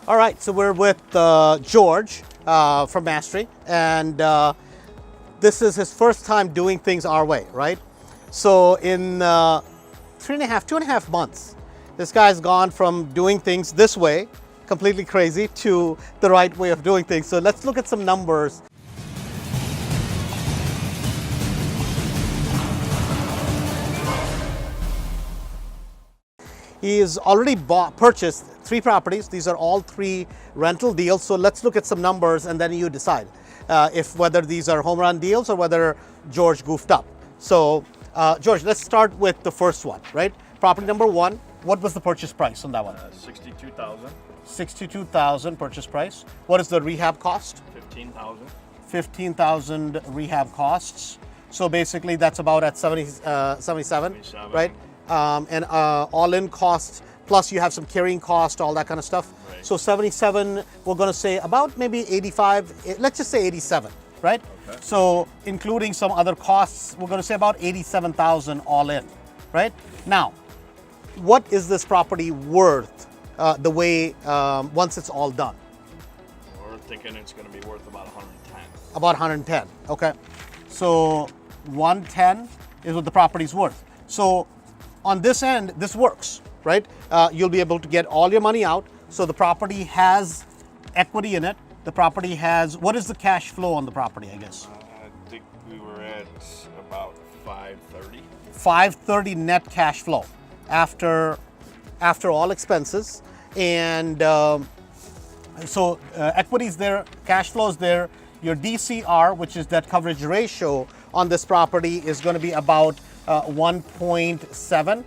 All right, so we're with George from Mastery, and this is his first time doing things our way, right? So in 2.5 months, this guy's gone from doing things this way, completely crazy, to the right way of doing things. So let's look at some numbers. He's already purchased 3 properties. These are all 3 rental deals. So let's look at some numbers and then you decide if whether these are home run deals or whether George goofed up. So George, let's start with the first one, right? Property number 1. What was the purchase price on that one? 62,000. 62,000 purchase price. What is the rehab cost? 15,000. 15,000 rehab costs. So basically that's about at 77, right? And all-in cost, plus you have some carrying cost, all that kind of stuff. Right. So 77, we're going to say about maybe 85, let's just say 87, right? Okay. So including some other costs, we're going to say about 87,000 all in, right? Now, what is this property worth the way once it's all done? We're thinking it's going to be worth about 110. About 110, okay. So 110 is what the property's worth. So on this end, this works, right? You'll be able to get all your money out. So the property has equity in it. The property has, what is the cash flow on the property, I guess? I think we were at about 530. 530 net cash flow after all expenses. And so equity's there, cash flow's there. Your DCR, which is debt coverage ratio on this property, is going to be about 1.7.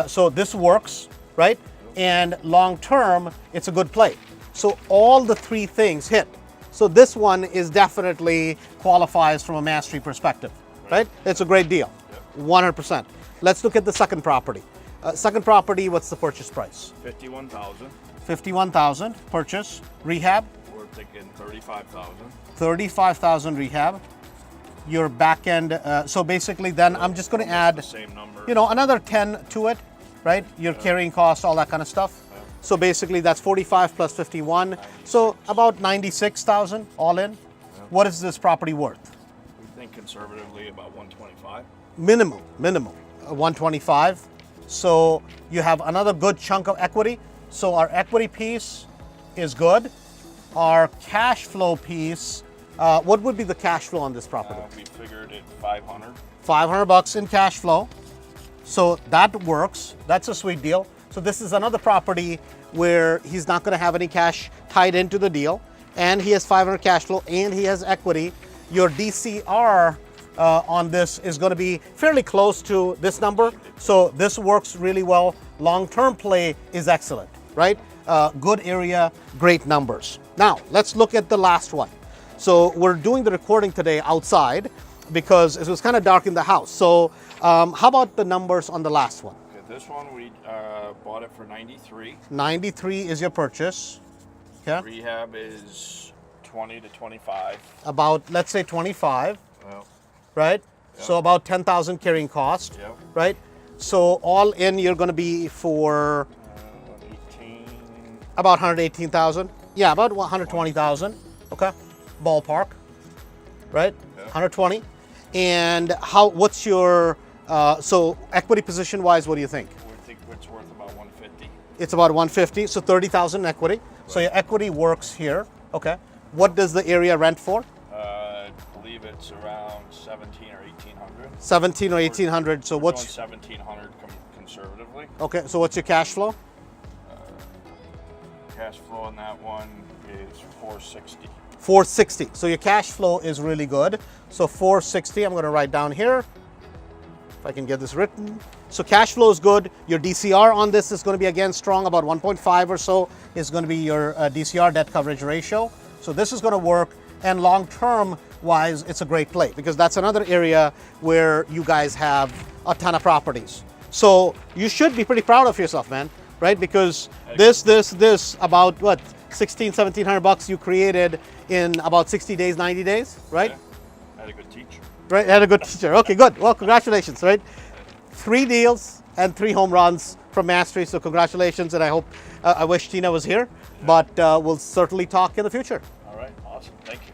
So this works, right? And long term, it's a good play. So all the 3 things hit. So this one is definitely qualifies from a Mastery perspective, right? It's a great deal, 100%. Let's look at the second property. Second property, what's the purchase price? 51,000. 51,000 purchase. Rehab? We're thinking 35,000. 35,000 rehab. Your back end, so basically then I'm just going to add, The same number. another 10 to it, right? Your carrying costs, all that kind of stuff. So basically that's 45 plus 51. So about 96,000 all in. What is this property worth? We think conservatively about 125. Minimum, 125. So you have another good chunk of equity. So our equity piece is good. Our cash flow piece, what would be the cash flow on this property? We figured it 500. $500 in cash flow. So that works. That's a sweet deal. So this is another property where he's not going to have any cash tied into the deal, and he has 500 cash flow and he has equity. Your DCR on this is going to be fairly close to this number. So this works really well. Long-term play is excellent, right? Good area, great numbers. Now let's look at the last one. So we're doing the recording today outside because it was kind of dark in the house. So how about the numbers on the last one? Okay, this one we bought it for 93. 93 is your purchase. Okay. Rehab is 20 to 25. About, let's say 25, Well, right? Yeah. So about 10,000 carrying cost, yeah. right? So all in, you're going to be for 18. about 118,000. Yeah, about 120,000. Okay. Ballpark, right? Yeah. 120. And what's your, so equity position wise, what do you think? We think it's worth about 150. It's about 150, so 30,000 equity. So your equity works here. Okay. What does the area rent for? I believe it's around 17 or 1800. 17 or 1800. So We're what's, doing 1700 conservatively. okay, so what's your cash flow? Cash flow on that one is 460. 460. So your cash flow is really good. So 460, I'm going to write down here, if I can get this written. So cash flow is good. Your DCR on this is going to be again strong, about 1.5 or so is going to be your DCR, debt coverage ratio. So this is going to work. And long term wise, it's a great play because that's another area where you guys have a ton of properties. So you should be pretty proud of yourself, man, right? Because this about what, 1,700 bucks you created in about 60 days, 90 days, right? Yeah. I had a good teacher. Right, had a good teacher. Okay, good. Well, congratulations, right? 3 deals and 3 home runs from Mastery. So congratulations, and I hope, I wish Tina was here, but we'll certainly talk in the future. All right, awesome. Thank you.